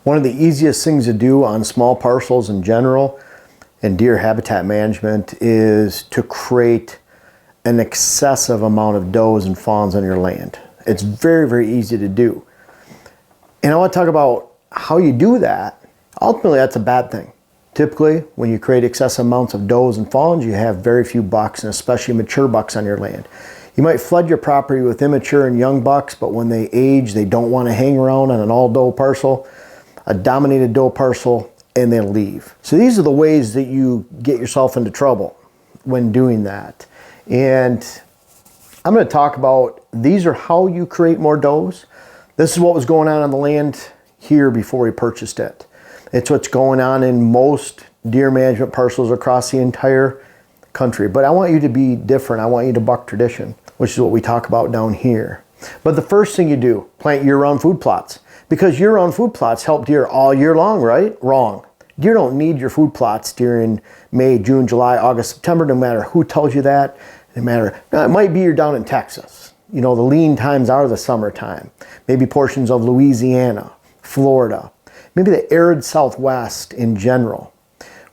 One of the easiest things to do on small parcels in general and deer habitat management is to create an excessive amount of does and fawns on your land. It's very, very easy to do. And I want to talk about how you do that. Ultimately, that's a bad thing. Typically, when you create excessive amounts of does and fawns, you have very few bucks, and especially mature bucks on your land. You might flood your property with immature and young bucks, but when they age, they don't want to hang around on an all-doe parcel, a dominated doe parcel, and they'll leave. So these are the ways that you get yourself into trouble when doing that. And I'm going to talk about, these are how you create more does. This is what was going on the land here before we purchased it. It's what's going on in most deer management parcels across the entire country. But I want you to be different. I want you to buck tradition, which is what we talk about down here. But the first thing you do, plant year-round food plots. Because year-round food plots help deer all year long, right? Wrong. Deer don't need your food plots during May, June, July, August, September, no matter who tells you that. No matter, now it might be you're down in Texas. You know, the lean times are the summertime. Maybe portions of Louisiana, Florida, maybe the arid Southwest in general,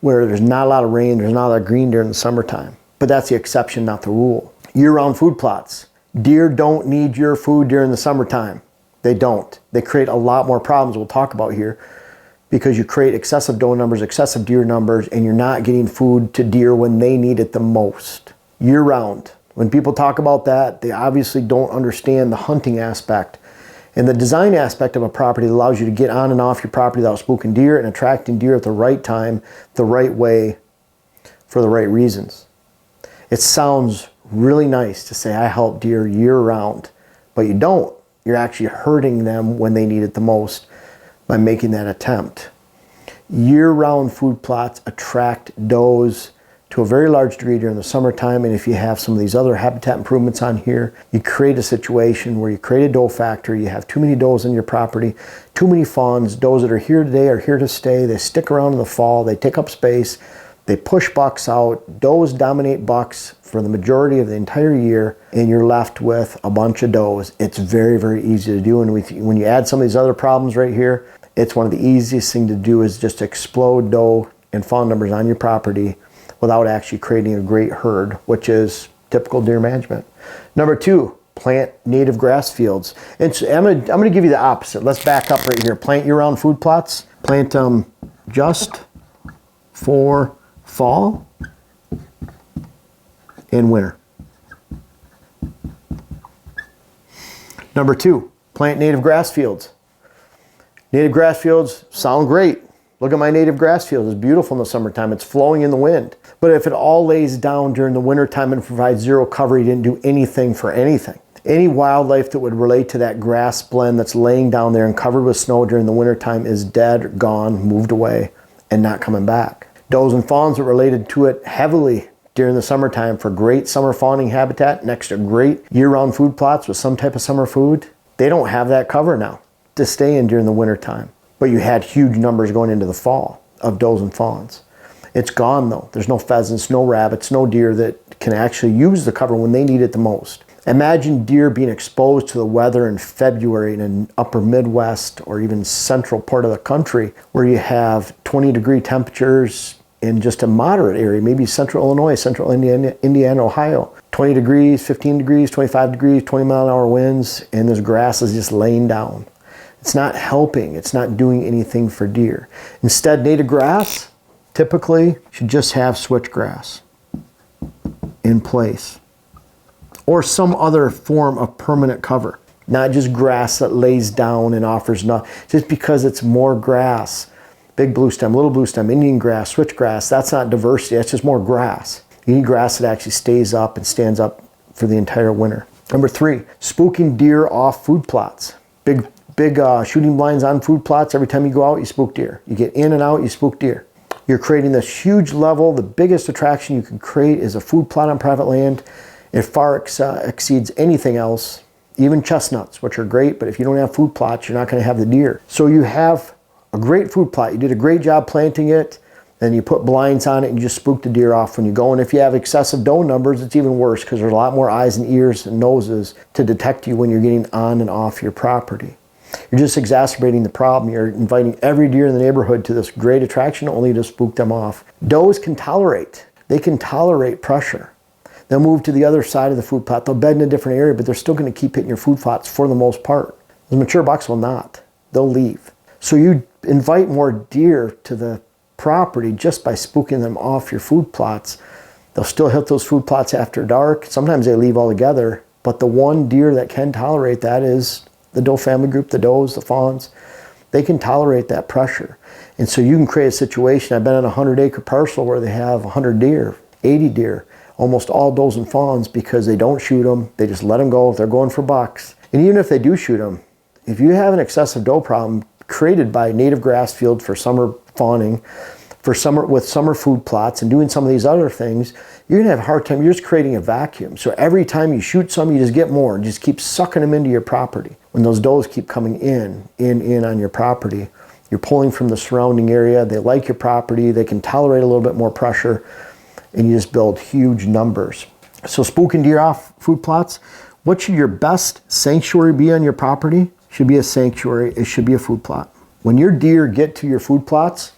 where there's not a lot of rain, there's not a lot of green during the summertime. But that's the exception, not the rule. Year-round food plots. Deer don't need your food during the summertime. They don't. They create a lot more problems we'll talk about here because you create excessive doe numbers, excessive deer numbers, and you're not getting food to deer when they need it the most. Year-round. When people talk about that, they obviously don't understand the hunting aspect and the design aspect of a property that allows you to get on and off your property without spooking deer and attracting deer at the right time, the right way, for the right reasons. It sounds really nice to say I help deer year-round, but you don't. You're actually hurting them when they need it the most by making that attempt. Year-round food plots attract does to a very large degree during the summertime, and if you have some of these other habitat improvements on here, you create a situation where you create a doe factory, you have too many does on your property, too many fawns, does that are here today are here to stay, they stick around in the fall, they take up space, they push bucks out, does dominate bucks for the majority of the entire year, and you're left with a bunch of does. It's very, very easy to do, and when you add some of these other problems right here, it's one of the easiest things to do is just explode doe and fawn numbers on your property without actually creating a great herd, which is typical deer management. Number 2, plant native grass fields. And so I'm gonna give you the opposite. Let's back up right here. Plant year-round food plots. Plant them just for fall and winter. Number 2, plant native grass fields. Native grass fields sound great. Look at my native grass field. It's beautiful in the summertime. It's flowing in the wind. But if it all lays down during the wintertime and provides zero cover, you didn't do anything for anything. Any wildlife that would relate to that grass blend that's laying down there and covered with snow during the wintertime is dead, gone, moved away, and not coming back. Does and fawns that related to it heavily during the summertime for great summer fawning habitat next to great year-round food plots with some type of summer food, they don't have that cover now to stay in during the wintertime. But you had huge numbers going into the fall of does and fawns. It's gone though. There's no pheasants, no rabbits, no deer that can actually use the cover when they need it the most. Imagine deer being exposed to the weather in February in an upper Midwest or even central part of the country where you have 20-degree temperatures in just a moderate area, maybe central Illinois, central Indiana, Ohio. 20 degrees, 15 degrees, 25 degrees, 20-mile-an-hour winds, and this grass is just laying down. It's not helping. It's not doing anything for deer. Instead, native grass typically should just have switchgrass in place or some other form of permanent cover, not just grass that lays down and offers nothing. Just because it's more grass, big blue stem, little blue stem, Indian grass, switchgrass, that's not diversity. That's just more grass. You need grass that actually stays up and stands up for the entire winter. Number 3, spooking deer off food plots. Big shooting blinds on food plots. Every time you go out, you spook deer. You get in and out, you spook deer. You're creating this huge level. The biggest attraction you can create is a food plot on private land. It far exceeds anything else, even chestnuts, which are great, but if you don't have food plots, you're not going to have the deer. So you have a great food plot. You did a great job planting it, and you put blinds on it and you just spook the deer off when you go. And if you have excessive doe numbers, it's even worse because there's a lot more eyes and ears and noses to detect you when you're getting on and off your property. You're just exacerbating the problem. You're inviting every deer in the neighborhood to this great attraction only to spook them off. Does can tolerate. They can tolerate pressure. They'll move to the other side of the food plot. They'll bed in a different area, but they're still going to keep hitting your food plots for the most part. The mature bucks will not. They'll leave. So you invite more deer to the property just by spooking them off your food plots. They'll still hit those food plots after dark. Sometimes they leave altogether, but the one deer that can tolerate that is the doe family group, the does, the fawns. They can tolerate that pressure. And so you can create a situation. I've been on a 100-acre parcel where they have 100 deer, 80 deer, almost all does and fawns, because they don't shoot them. They just let them go. They're going for bucks. And even if they do shoot them, if you have an excessive doe problem created by native grass field for summer fawning, with summer food plots and doing some of these other things, you're gonna have a hard time. You're just creating a vacuum. So every time you shoot some, you just get more and just keep sucking them into your property. When those does keep coming in on your property, you're pulling from the surrounding area. They like your property. They can tolerate a little bit more pressure, and you just build huge numbers. So spooking deer off food plots, what should your best sanctuary be on your property? Should be a sanctuary. It should be a food plot. When your deer get to your food plots,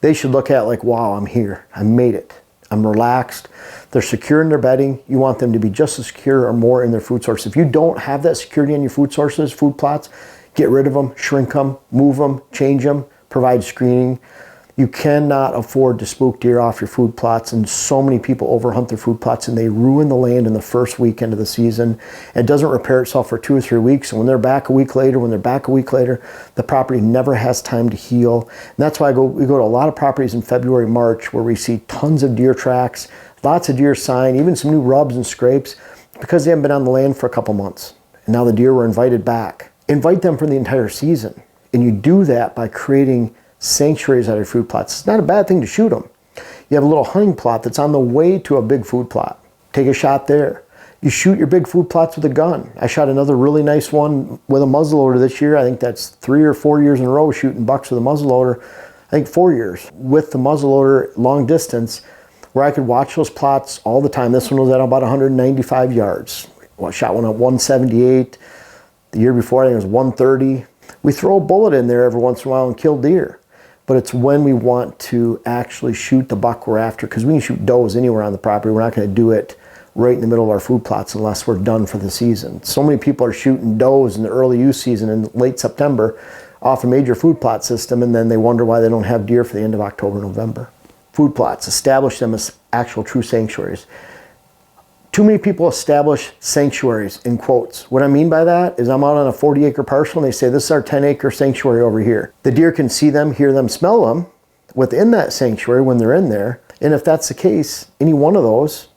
they should look at it like, wow, I'm here. I made it. I'm relaxed. They're secure in their bedding. You want them to be just as secure or more in their food source. If you don't have that security in your food sources, food plots, get rid of them, shrink them, move them, change them, provide screening. You cannot afford to spook deer off your food plots, and so many people overhunt their food plots and they ruin the land in the first weekend of the season. It doesn't repair itself for 2 or 3 weeks, and when they're back a week later, the property never has time to heal. And that's why we go to a lot of properties in February, March, where we see tons of deer tracks, lots of deer sign, even some new rubs and scrapes, because they haven't been on the land for a couple months. And now the deer were invited back. Invite them for the entire season. And you do that by creating sanctuaries out of your food plots. It's not a bad thing to shoot them. You have a little hunting plot that's on the way to a big food plot. Take a shot there. You shoot your big food plots with a gun. I shot another really nice one with a muzzleloader this year. I think that's 3 or 4 years in a row shooting bucks with a muzzleloader. I think 4 years with the muzzleloader long distance, where I could watch those plots all the time. This one was at about 195 yards. Well, I shot one at 178. The year before, I think it was 130. We throw a bullet in there every once in a while and kill deer. But it's when we want to actually shoot the buck we're after, because we can shoot does anywhere on the property. We're not going to do it right in the middle of our food plots unless we're done for the season. So many people are shooting does in the early use season in late September off a major food plot system, and then they wonder why they don't have deer for the end of October, November. Food plots, establish them as actual true sanctuaries. Too many people establish sanctuaries in quotes. What I mean by that is I'm out on a 40-acre parcel and they say, this is our 10-acre sanctuary over here. The deer can see them, hear them, smell them within that sanctuary when they're in there. And if that's the case, any one of those,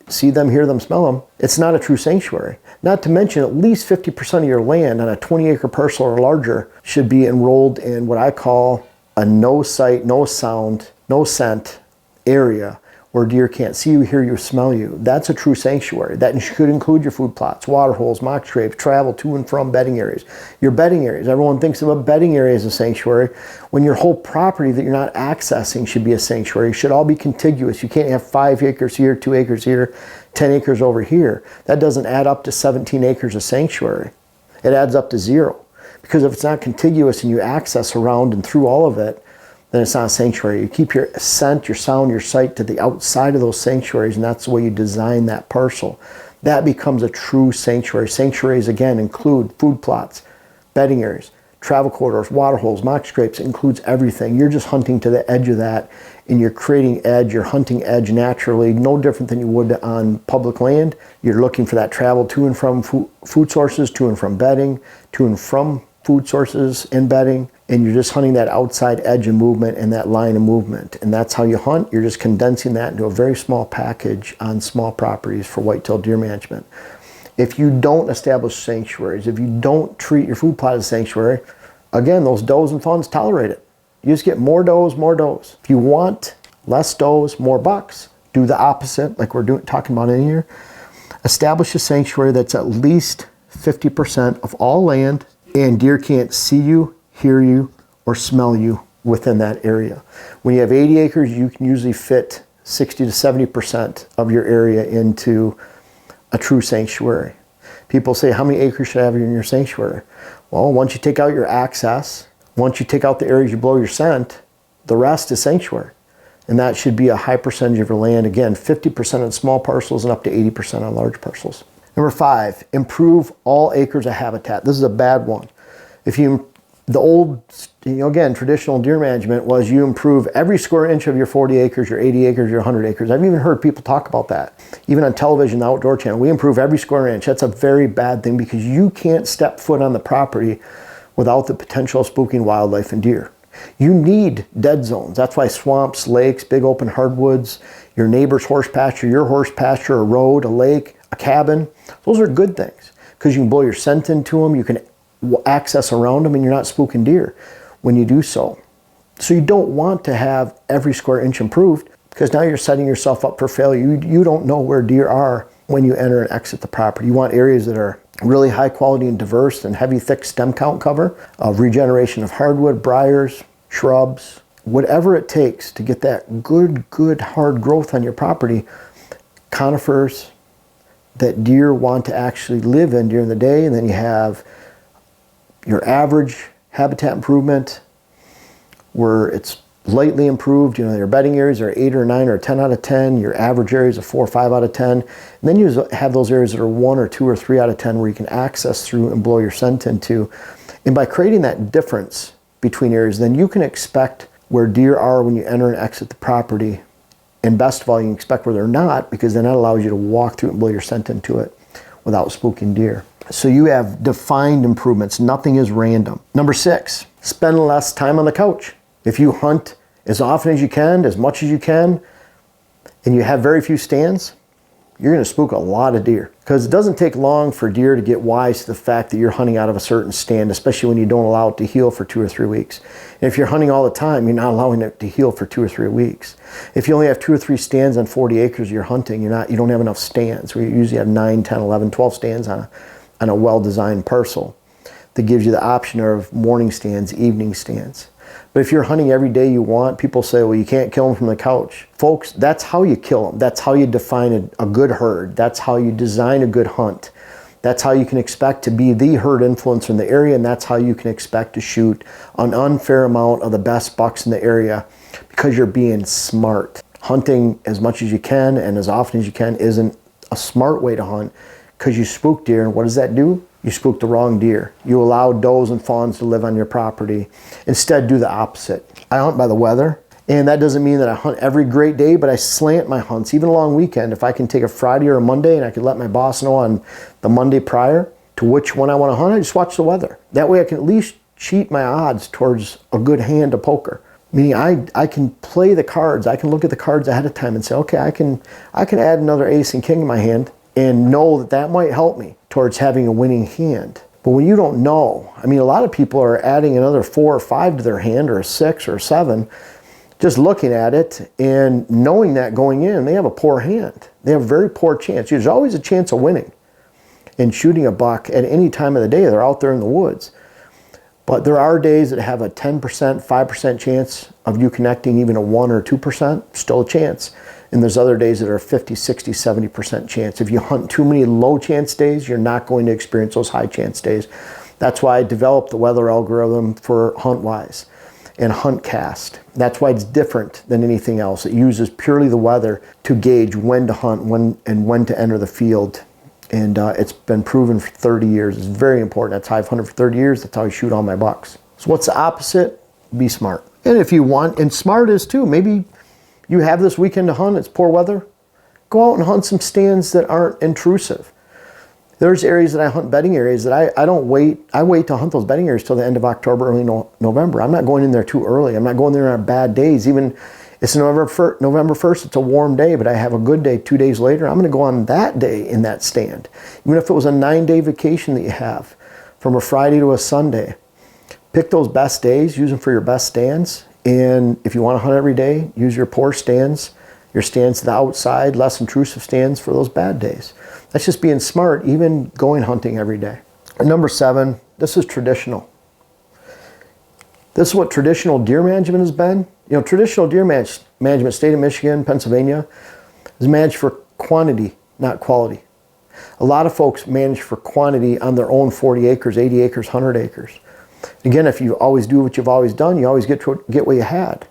see them, hear them, smell them, it's not a true sanctuary. Not to mention at least 50% of your land on a 20-acre parcel or larger should be enrolled in what I call a no sight, no sound, no scent area, where deer can't see you, hear you, smell you. That's a true sanctuary. That should include your food plots, water holes, mock scrapes, travel to and from bedding areas. Your bedding areas, everyone thinks of a bedding area as a sanctuary, when your whole property that you're not accessing should be a sanctuary. It should all be contiguous. You can't have 5 acres here, 2 acres here, 10 acres over here. That doesn't add up to 17 acres of sanctuary. It adds up to 0. Because if it's not contiguous and you access around and through all of it, then it's not a sanctuary. You keep your scent, your sound, your sight to the outside of those sanctuaries, and that's the way you design that parcel. That becomes a true sanctuary. Sanctuaries, again, include food plots, bedding areas, travel corridors, water holes, mock scrapes. It includes everything. You're just hunting to the edge of that, and you're creating edge. You're hunting edge naturally, no different than you would on public land. You're looking for that travel to and from food sources, to and from bedding, to and from food sources and bedding, and you're just hunting that outside edge of movement and that line of movement. And that's how you hunt. You're just condensing that into a very small package on small properties for whitetail deer management. If you don't establish sanctuaries, if you don't treat your food plot as a sanctuary, again, those does and fawns tolerate it. You just get more does, more does. If you want less does, more bucks, do the opposite, like we're talking about in here. Establish a sanctuary that's at least 50% of all land, and deer can't see you, hear you, or smell you within that area. When you have 80 acres, you can usually fit 60 to 70% of your area into a true sanctuary. People say, how many acres should I have in your sanctuary? Well, once you take out your access, once you take out the areas you blow your scent, the rest is sanctuary. And that should be a high percentage of your land. Again, 50% on small parcels and up to 80% on large parcels. Number 5, improve all acres of habitat. This is a bad one. The old, again, traditional deer management was you improve every square inch of your 40 acres, your 80 acres, your 100 acres. I've even heard people talk about that. Even on television, the Outdoor Channel, we improve every square inch. That's a very bad thing because you can't step foot on the property without the potential of spooking wildlife and deer. You need dead zones. That's why swamps, lakes, big open hardwoods, your neighbor's horse pasture, your horse pasture, a road, a lake, a cabin, those are good things because you can blow your scent into them, you can access around them, and you're not spooking deer when you do so. So you don't want to have every square inch improved because now you're setting yourself up for failure. You don't know where deer are when you enter and exit the property. You want areas that are really high quality and diverse and heavy, thick stem count cover, of regeneration of hardwood, briars, shrubs, whatever it takes to get that good hard growth on your property. Conifers that deer want to actually live in during the day, and then you have your average habitat improvement where it's lightly improved. Your bedding areas are 8 or 9 or 10 out of 10. Your average areas are 4 or 5 out of 10. And then you have those areas that are 1 or 2 or 3 out of 10 where you can access through and blow your scent into. And by creating that difference between areas, then you can expect where deer are when you enter and exit the property. And best of all, you can expect where they're not, because then that allows you to walk through and blow your scent into it without spooking deer. So you have defined improvements. Nothing is random. Number 6, spend less time on the couch. If you hunt as often as you can, as much as you can, and you have very few stands, you're going to spook a lot of deer. Because it doesn't take long for deer to get wise to the fact that you're hunting out of a certain stand, especially when you don't allow it to heal for 2 or 3 weeks. And if you're hunting all the time, you're not allowing it to heal for 2 or 3 weeks. If you only have 2 or 3 stands on 40 acres you're hunting, you don't have enough stands. We usually have 9, 10, 11, 12 stands on a well-designed parcel that gives you the option of morning stands, evening stands. But if you're hunting every day you want, people say, well, you can't kill them from the couch. Folks, that's how you kill them. That's how you define a good herd. That's how you design a good hunt. That's how you can expect to be the herd influencer in the area, and that's how you can expect to shoot an unfair amount of the best bucks in the area, because you're being smart. Hunting as much as you can and as often as you can isn't a smart way to hunt, because you spook deer, and what does that do? You spook the wrong deer. You allow does and fawns to live on your property. Instead, do the opposite. I hunt by the weather, and that doesn't mean that I hunt every great day, but I slant my hunts, even a long weekend. If I can take a Friday or a Monday and I can let my boss know on the Monday prior to which one I want to hunt, I just watch the weather. That way I can at least cheat my odds towards a good hand of poker. Meaning I can play the cards. I can look at the cards ahead of time and say, okay, I can add another ace and king in my hand and know that that might help me towards having a winning hand. But when you don't know, I mean, a lot of people are adding another 4 or 5 to their hand, or a 6 or a 7, just looking at it and knowing that going in, they have a poor hand. They have a very poor chance. There's always a chance of winning and shooting a buck at any time of the day. They're out there in the woods. But there are days that have a 10%, 5% chance of you connecting, even a 1 or 2%, still a chance. And there's other days that are 50, 60, 70% chance. If you hunt too many low chance days, you're not going to experience those high chance days. That's why I developed the weather algorithm for HuntWise and HuntCast. That's why it's different than anything else. It uses purely the weather to gauge when to hunt, when to enter the field. And it's been proven for 30 years. It's very important. That's how I've hunted for 30 years. That's how I shoot all my bucks. So what's the opposite? Be smart. And if you want, and smart is too, maybe you have this weekend to hunt, it's poor weather, go out and hunt some stands that aren't intrusive. There's areas that I hunt, bedding areas, that I wait to hunt those bedding areas till the end of October, early November. I'm not going in there too early. I'm not going there on bad days. Even it's November 1st, it's a warm day, but I have a good day 2 days later. I'm going to go on that day in that stand. Even if it was a 9-day vacation that you have from a Friday to a Sunday, pick those best days, use them for your best stands. And if you want to hunt every day, use your poor stands, your stands to the outside, less intrusive stands for those bad days. That's just being smart, even going hunting every day. And number 7, this is traditional. This is what traditional deer management has been. You know, traditional deer management, state of Michigan, Pennsylvania, is managed for quantity, not quality. A lot of folks manage for quantity on their own 40 acres, 80 acres, 100 acres. Again, if you always do what you've always done, you always get what you had.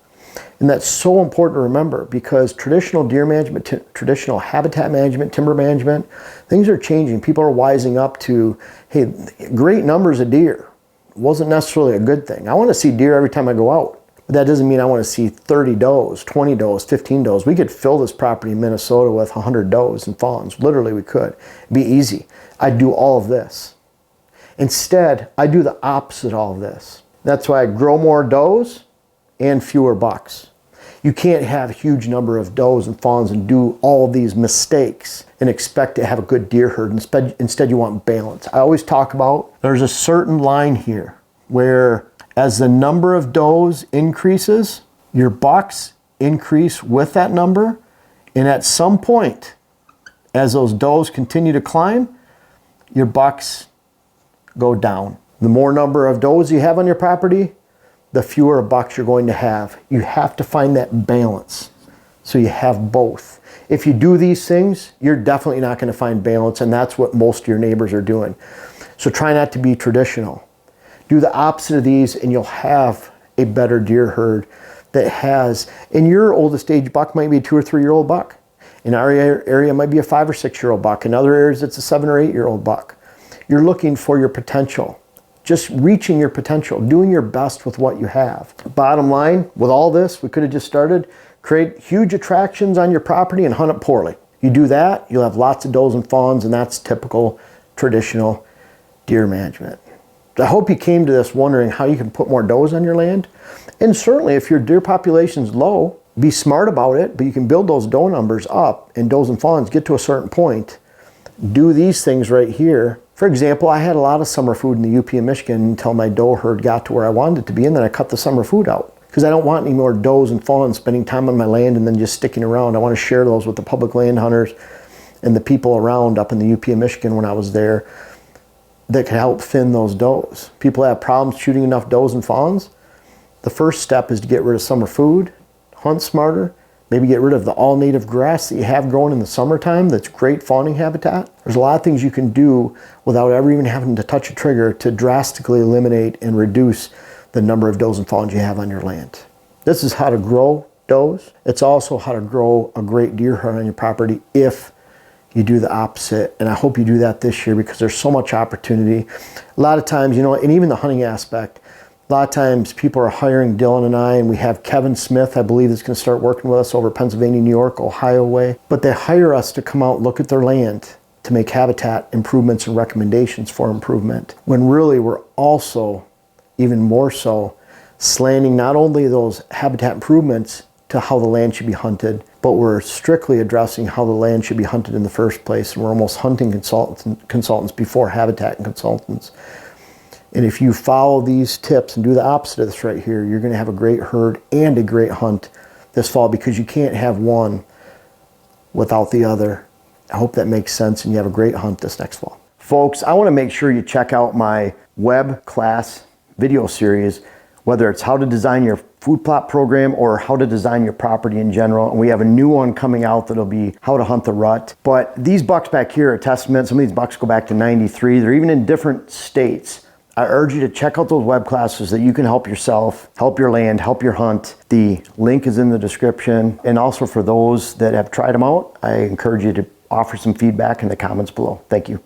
And that's so important to remember, because traditional deer management, traditional habitat management, timber management, things are changing. People are wising up to, hey, great numbers of deer wasn't necessarily a good thing. I want to see deer every time I go out. But that doesn't mean I want to see 30 does, 20 does, 15 does. We could fill this property in Minnesota with 100 does and fawns. Literally, we could. It'd be easy. I'd do all of this. Instead, I do the opposite of all of this. That's why I grow more does and fewer bucks. You can't have a huge number of does and fawns and do all of these mistakes and expect to have a good deer herd. Instead, you want balance. I always talk about there's a certain line here where as the number of does increases, your bucks increase with that number. And at some point, as those does continue to climb, your bucks go down. The more number of does you have on your property, the fewer bucks you're going to have. You have to find that balance so you have both. If you do these things, you're definitely not going to find balance, and that's what most of your neighbors are doing. So try not to be traditional. Do the opposite of these and you'll have a better deer herd that has, in your oldest age buck might be a 2 or 3 year old buck. In our area it might be a 5 or 6 year old buck. In other areas it's a 7 or 8 year old buck. You're looking for your potential. Just reaching your potential, doing your best with what you have. Bottom line, with all this, we could have just started, create huge attractions on your property and hunt it poorly. You do that, you'll have lots of does and fawns, and that's typical traditional deer management. I hope you came to this wondering how you can put more does on your land. And certainly if your deer population's low, be smart about it, but you can build those doe numbers up, and does and fawns get to a certain point. Do these things right here. For example, I had a lot of summer food in the UP of Michigan until my doe herd got to where I wanted it to be, and then I cut the summer food out because I don't want any more does and fawns spending time on my land and then just sticking around. I want to share those with the public land hunters and the people around up in the UP of Michigan when I was there that could help thin those does. People have problems shooting enough does and fawns. The first step is to get rid of summer food, hunt smarter, maybe get rid of the all-native grass that you have growing in the summertime that's great fawning habitat. There's a lot of things you can do without ever even having to touch a trigger to drastically eliminate and reduce the number of does and fawns you have on your land. This is how to grow does. It's also how to grow a great deer herd on your property if you do the opposite. And I hope you do that this year because there's so much opportunity. A lot of times, you know, and even the hunting aspect, a lot of times people are hiring Dylan and I, and we have Kevin Smith, I believe, that's going to start working with us over Pennsylvania, New York, Ohio way. But they hire us to come out and look at their land to make habitat improvements and recommendations for improvement. When really we're also, even more so, slanting not only those habitat improvements to how the land should be hunted, but we're strictly addressing how the land should be hunted in the first place. And we're almost hunting consultants before habitat and consultants. And if you follow these tips and do the opposite of this right here, you're going to have a great herd and a great hunt this fall, because you can't have one without the other. I hope that makes sense, and you have a great hunt this next fall. Folks, I want to make sure you check out my web class video series, whether it's how to design your food plot program or how to design your property in general. And we have a new one coming out that'll be how to hunt the rut. But these bucks back here are a testament. Some of these bucks go back to 93. They're even in different states. I urge you to check out those web classes so that you can help yourself, help your land, help your hunt. The link is in the description. And also for those that have tried them out, I encourage you to offer some feedback in the comments below. Thank you.